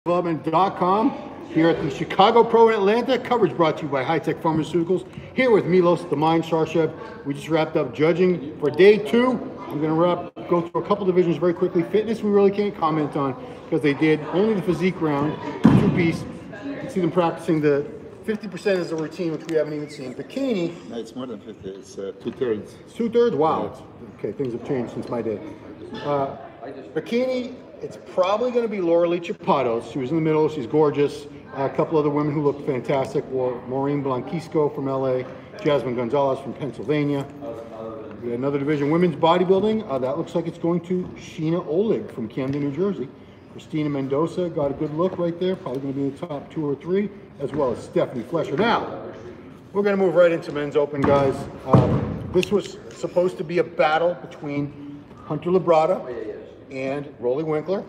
Development.com here at the Chicago Pro in Atlanta. Coverage brought to you by High Tech Pharmaceuticals. Here with Milos the Mind Sarcev. We just wrapped up judging for day 2. I'm going to go through a couple divisions very quickly. Fitness we really can't comment on because they did only the physique round, 2-piece. You can see them practicing the 50% is a routine, which we haven't even seen. Bikini. No, it's more than 50. It's 2/3. It's 2/3? Wow. Yeah. Okay, things have changed since my day. Bikini, it's probably going to be Laura Lee Chapados. She was in the middle. She's gorgeous. A couple other women who looked fantastic were Maureen Blanquisco from LA, Jasmine Gonzalez from Pennsylvania. We had another division, women's bodybuilding. That looks like it's going to Sheena Oleg from Camden, New Jersey. Christina Mendoza got a good look right there. Probably going to be in the top 2 or 3, as well as Stephanie Flesher. Now, we're going to move right into men's open, guys. This was supposed to be a battle between Hunter Lobrada and Rolly Winkler,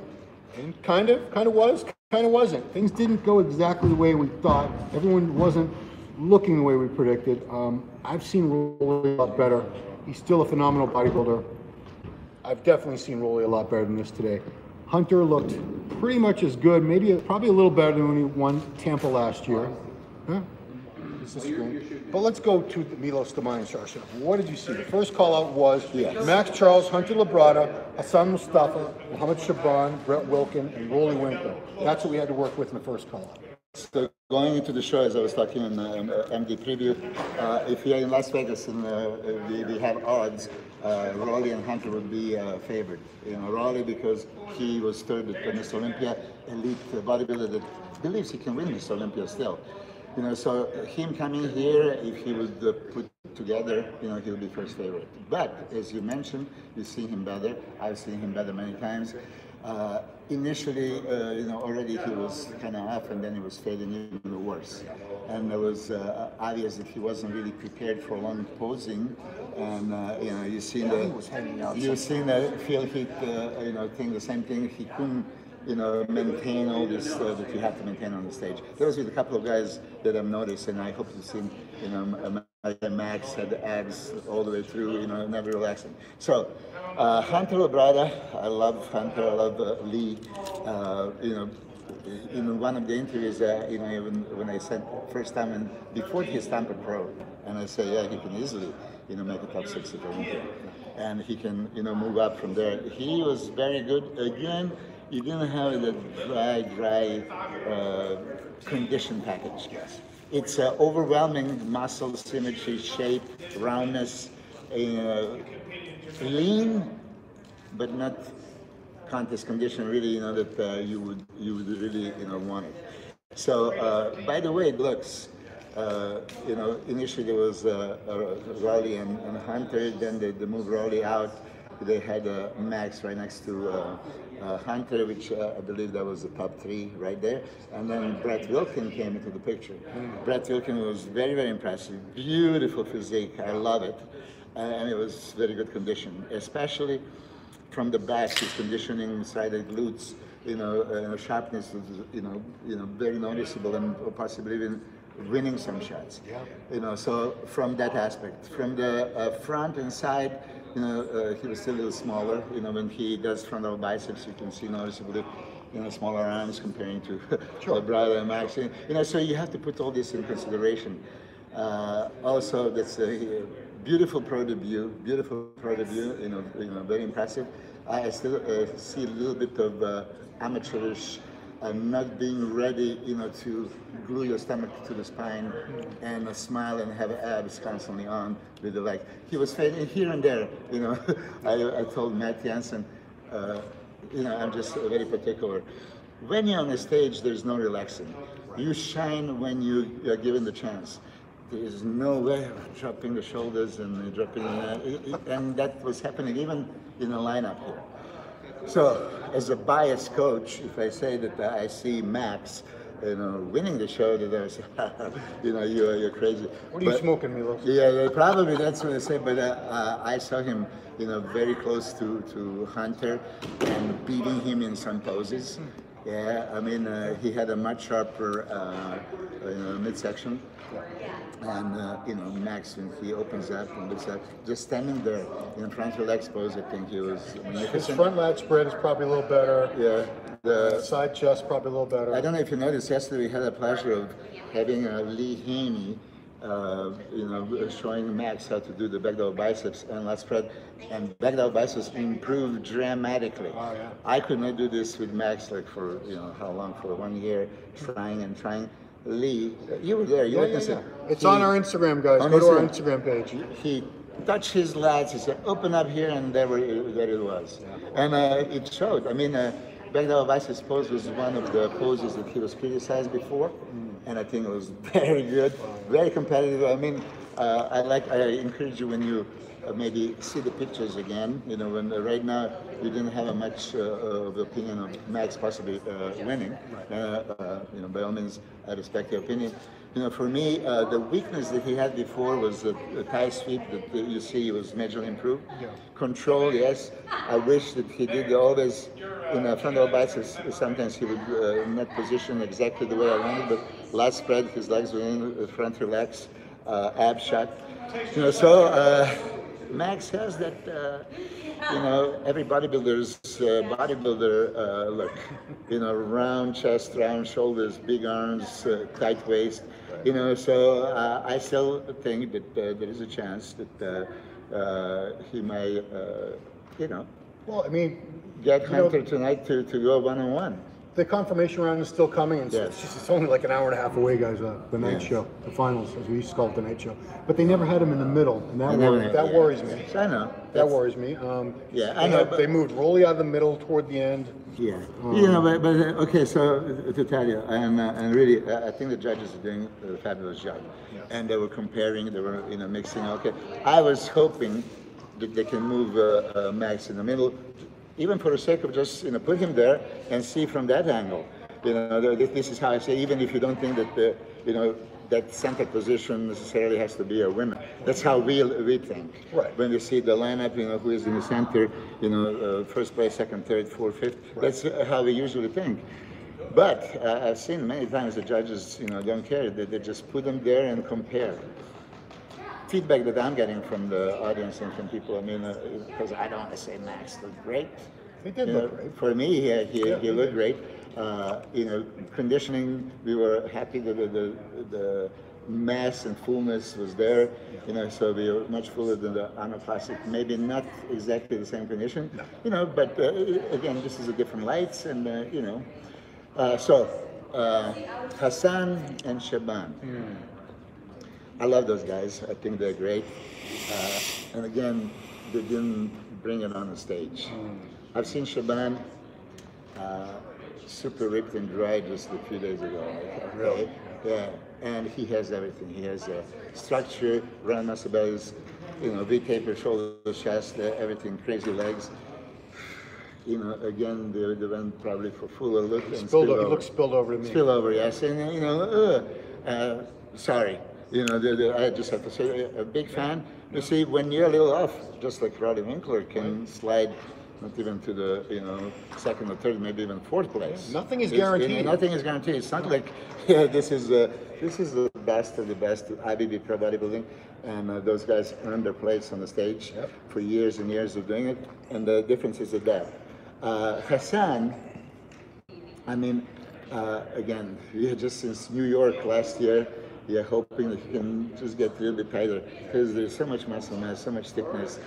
and kind of was, kind of wasn't. Things didn't go exactly the way we thought. Everyone wasn't looking the way we predicted. I've seen Rolly a lot better. He's still a phenomenal bodybuilder. I've definitely seen Rolly a lot better than this today. Hunter looked pretty much as good, probably a little better than when he won Tampa last year. Huh? But let's go to the Milos the Mind Sarcev. What did you see? The first call out was Max Charles, Hunter Lobrada, Hassan Mustafa, Mohammed Shaban, Brett Wilkin, and Rolly Winkler. That's what we had to work with in the first call out. So going into the show, as I was talking in MD preview, if you're in Las Vegas and we have odds, Rolly and Hunter would be favored. Rolly because he was third at Miss Olympia, elite bodybuilder that believes he can win Miss Olympia still. So him coming here, if he would put together, he would be first favorite. But as you mentioned, you've seen him better. I've seen him better many times. Initially, already he was kind of off, and then he was fading even worse. And it was obvious that he wasn't really prepared for long posing. And you've seen the field heat, thing, the same thing. He couldn't, maintain all this that you have to maintain on the stage. Those are the couple of guys that I've noticed, and I hope you've seen, Max had the abs all the way through, never relaxing. So, Hunter Lobrada, I love Hunter, I love Lee. In one of the interviews, even when I said first time, and before he stamped pro, and I say, yeah, he can easily, make a top 6 at Olympia. And he can, move up from there. He was very good. Again, you didn't have the dry condition package. Yes. It's overwhelming muscle symmetry, shape, roundness, lean, but not contest condition. Really, that you would really want it. So, by the way, it looks. Initially there was Rolly and Hunter. Then they moved Rolly out. They had Max right next to Hunter, which I believe that was the top 3 right there. And then Brett Wilkin came into the picture. Brett Wilkin was very, very impressive. Beautiful physique. I love it. And it was very good condition, especially from the back. His conditioning inside the glutes, sharpness was, very noticeable, and possibly even winning some shots. Yeah. So from that aspect, from the front and side, he was still a little smaller. When he does frontal biceps, you can see noticeably, smaller arms comparing to Lobrada and Max. So you have to put all this in consideration. Also, that's a beautiful pro debut. Very impressive. I still see a little bit of amateurish. Not being ready, to glue your stomach to the spine and smile and have abs constantly on with the leg. He was fading here and there, I told Matt Jansen, I'm just very particular. When you're on the stage, there's no relaxing. You shine when you are given the chance. There is no way of dropping the shoulders and dropping, and that was happening even in the lineup here. So, as a biased coach, if I say that I see Max, winning the show, that I say, you're crazy. What are you smoking, Milos? Yeah, probably that's what I say. But I saw him, very close to Hunter and beating him in some poses. Yeah, I mean, he had a much sharper midsection. And, Max, when he opens up and looks up, just standing there in front of leg pose, I think he was magnificent. His front lat spread is probably a little better. Yeah. The side chest probably a little better. I don't know if you noticed, yesterday we had the pleasure of having Lee Haney, showing Max how to do the back double biceps and lat spread, and back double biceps improved dramatically. Oh, yeah. I could not do this with Max like for how long, for 1 year, trying and trying. Lee, you were there. You witnessed it. It's on our Instagram, guys. Go to our Instagram page. He touched his lats. He said, "Open up here," and there it was. Yeah. And it showed. I mean, back double biceps pose was one of the poses that he was criticized before, and I think it was very good, very competitive. I mean, I encourage you when you maybe see the pictures again. When right now you didn't have much of the opinion of Max possibly winning. By all means, I respect your opinion. For me, the weakness that he had before was the thigh sweep that you see was majorly improved. Yeah. Control, yes. I wish that he did always in a frontal biceps. Sometimes he would not position exactly the way I wanted, but lat spread, his legs were in, front relax, ab shut. Max has that, every bodybuilder's bodybuilder look. Round chest, round shoulders, big arms, tight waist. So I still think that there is a chance that he might, Well, I mean, get Hunter tonight to go one-on-one. The confirmation round is still coming, and it's only like an hour and a half away, guys. The night show, the finals, as we used to call it, the night show. But they never had him in the middle, and that worries me. I know. That worries me. I know. They moved Rolly out of the middle toward the end. Yeah. But okay. So to tell you, and really, I think the judges are doing a fabulous job. Yes. And they were comparing, they were mixing. Okay. I was hoping that they can move Max in the middle, even for the sake of just put him there and see from that angle. This is how I say. Even if you don't think that that center position necessarily has to be a winner. That's how we think. Right. When we see the lineup, who is in the center, first place, second, third, fourth, fifth. Right. That's how we usually think. But I've seen many times the judges, don't care. They just put them there and compare. Feedback that I'm getting from the audience and from people, because I don't want to say Max looked great. He did look great. For me, he looked great. Conditioning, we were happy that the mass and fullness was there. So we were much fuller than the Arnold Classic. Maybe not exactly the same condition. No. But again, this is a different lights, and Hassan and Shaban. I love those guys. I think they're great. And again, they didn't bring it on the stage. I've seen Shaban super ripped and dry just a few days ago. Really? Yeah. And he has everything. He has structure, round muscle bellies, V-taper, shoulder, chest, everything, crazy legs. Again, they went probably for fuller look. He looks spilled over to me. Spill over, yes. And, sorry. I just have to say, a big fan. You see, when you're a little off, just like Roddy Winkler can slide not even to the second or third, maybe even fourth place. Nothing is guaranteed. Nothing is guaranteed. It's not like this is the best of the best IFBB pro bodybuilding, and those guys earned their place on the stage for years and years of doing it. And the difference is that Hassan, again, just since New York last year. Yeah, hoping that he can just get a little bit tighter, because there's so much muscle mass, so much thickness.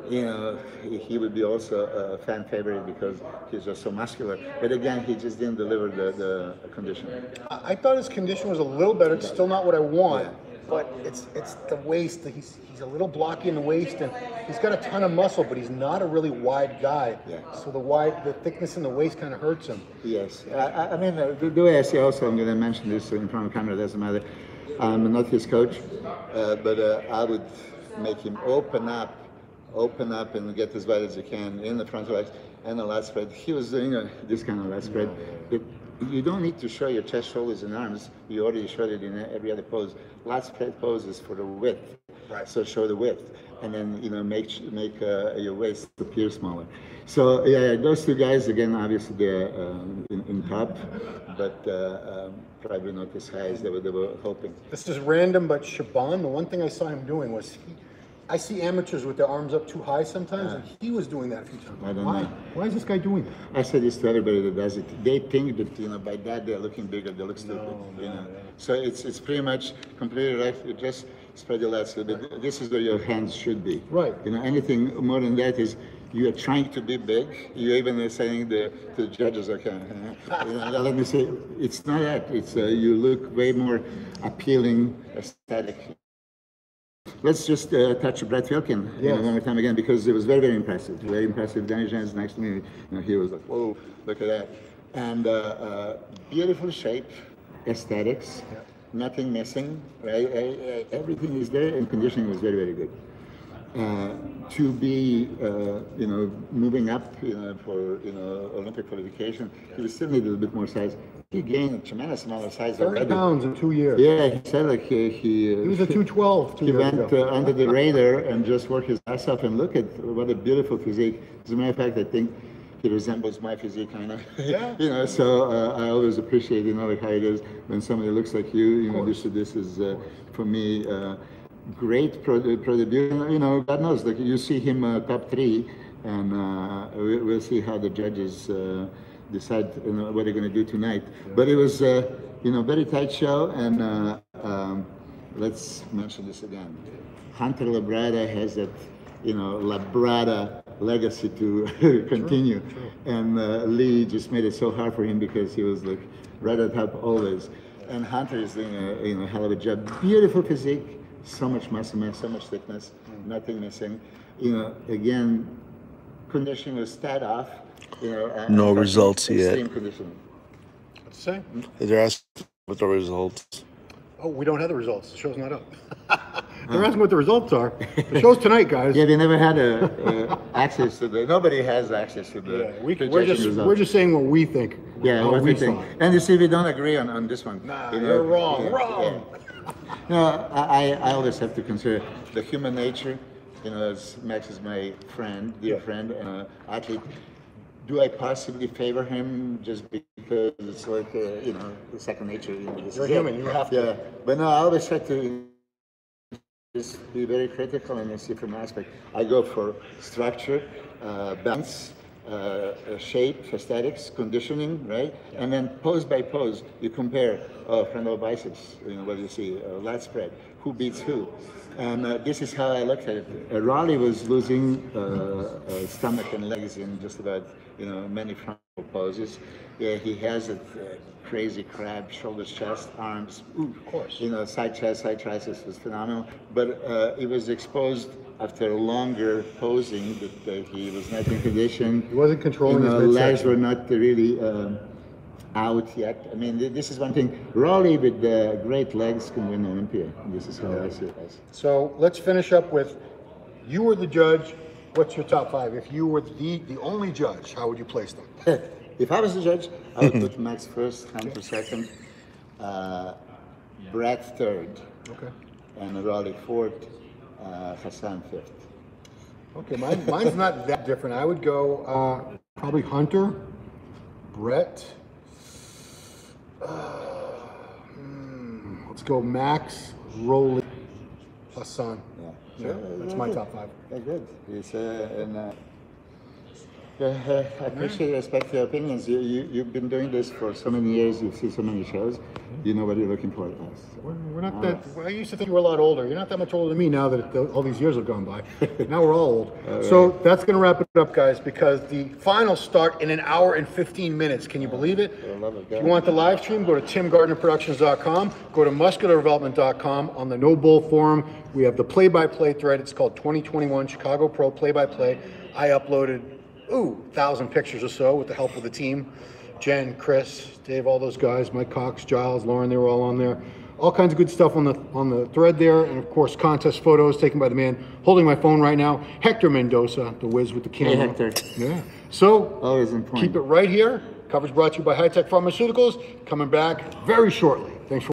He would be also a fan favorite because he's just so muscular. But again, he just didn't deliver the condition. I thought his condition was a little better. It's still not what I want, but it's the waist. He's a little blocky in the waist, and he's got a ton of muscle, but he's not a really wide guy. Yeah. So the thickness in the waist kind of hurts him. Yes. The way I see also, I'm going to mention this in front of the camera, doesn't matter. I'm not his coach, but I would make him open up and get as wide as you can in the front legs and the lat spread. He was doing this kind of lat spread. But you don't need to show your chest, shoulders, and arms. You already showed it in every other pose. Lat spread pose is for the width, right? So show the width. and then make your waist appear smaller. So yeah, those two guys again, obviously they're in top, but probably not as high as they were hoping. This is random, but Shaban, the one thing I saw him doing was I see amateurs with their arms up too high sometimes, and he was doing that a few times. I don't know. Why is this guy doing that? I say this to everybody that does it. They think that by that they're looking bigger, they look stupid. So it's pretty much completely right. You just spread your legs a little bit. This is where your hands should be. Right. Anything more than that is you are trying to be big. You even saying to the judges, okay, let me say, it's not that. It's you look way more appealing, aesthetic. Let's just touch Brett Wilkin one more time again, because it was very, very impressive. Very impressive. Danny Jan's next to me. He was like, whoa, look at that. And beautiful shape, aesthetics, nothing missing, right? Everything is there, and conditioning was very, very good. To be, moving up, for, Olympic qualification, he would still need a little bit more size. He gained a tremendous amount of size 30 already. pounds in 2 years. Yeah, he said like he was a 212 He went under the radar and just worked his ass off, and look at what a beautiful physique. As a matter of fact, I think he resembles my physique kind of. Yeah. So I always appreciate, like how it is when somebody looks like you. This is for me. Great pro debut. God knows, like you see him top 3, and we'll see how the judges decide what they're going to do tonight. But it was very tight show, and let's mention this again. Hunter Lobrada has that Lobrada legacy to continue, and Lee just made it so hard for him because he was like right at top always, and Hunter is doing a hell of a job. Beautiful physique. So much muscle mass, so much thickness, nothing missing. Again, conditioning was stat off. No results yet. Extreme conditioning. What's the say? They're asking what the results. Oh, we don't have the results. The show's not up. They're asking what the results are. The show's tonight, guys. Yeah, they never had access to nobody has access to the we're just saying what we think. Yeah, what we think. And you see, we don't agree on this one. Nah, you're wrong. Wrong. Yeah. No, I always have to consider the human nature. As Max is my friend, dear friend, and athlete. Do I possibly favor him just because it's like the second nature? You're human. You have to. Yeah, but no, I always try to just be very critical in this different aspect. I go for structure, balance, shape, aesthetics, conditioning, right? And then pose by pose, you compare frontal biceps, what do you see, lat spread, who beats who. And this is how I looked at it. Raleigh was losing stomach and legs in just about, many frontal poses. Yeah, he has a crazy crab, shoulders, chest, arms. Ooh, of course. Side chest, side triceps was phenomenal. But it was exposed after longer posing that he was not in condition. He wasn't controlling his midsection. Legs were not really out yet. I mean, this is one thing. Raleigh with great legs can win Olympia. This is how I see it. So let's finish up with, you were the judge. What's your top 5? If you were the only judge, how would you place them? If I was the judge, I would put Max first, Hunter second, Brett third, and Raleigh fourth, Hassan fifth. Okay, mine's not that different. I would go probably Hunter, Brett. Let's go Max, Rolly, Hassan. Yeah, that's my top 5. Yeah, good. It's, I appreciate, respect your opinions. You've been doing this for so many years. You've seen so many shows. You know what you're looking for. We're not that. I used to think you were a lot older. You're not that much older than me now that all these years have gone by. Now we're all old. So that's going to wrap it up, guys, because the finals start in 1 hour and 15 minutes. Can you believe it? I love it. If you want the live stream, go to timgardnerproductions.com. Go to musculardevelopment.com. On the No Bull forum, we have the play-by-play thread. It's called 2021 Chicago Pro Play-by-Play. I uploaded 1,000 pictures or so with the help of the team. Jen, Chris, Dave, all those guys, Mike Cox, Giles, Lauren, they were all on there. All kinds of good stuff on the thread there, and of course contest photos taken by the man holding my phone right now, Hector Mendoza, the whiz with the camera. Hey, Hector. Yeah. So always important. Keep it right here. Coverage brought to you by High Tech Pharmaceuticals. Coming back very shortly.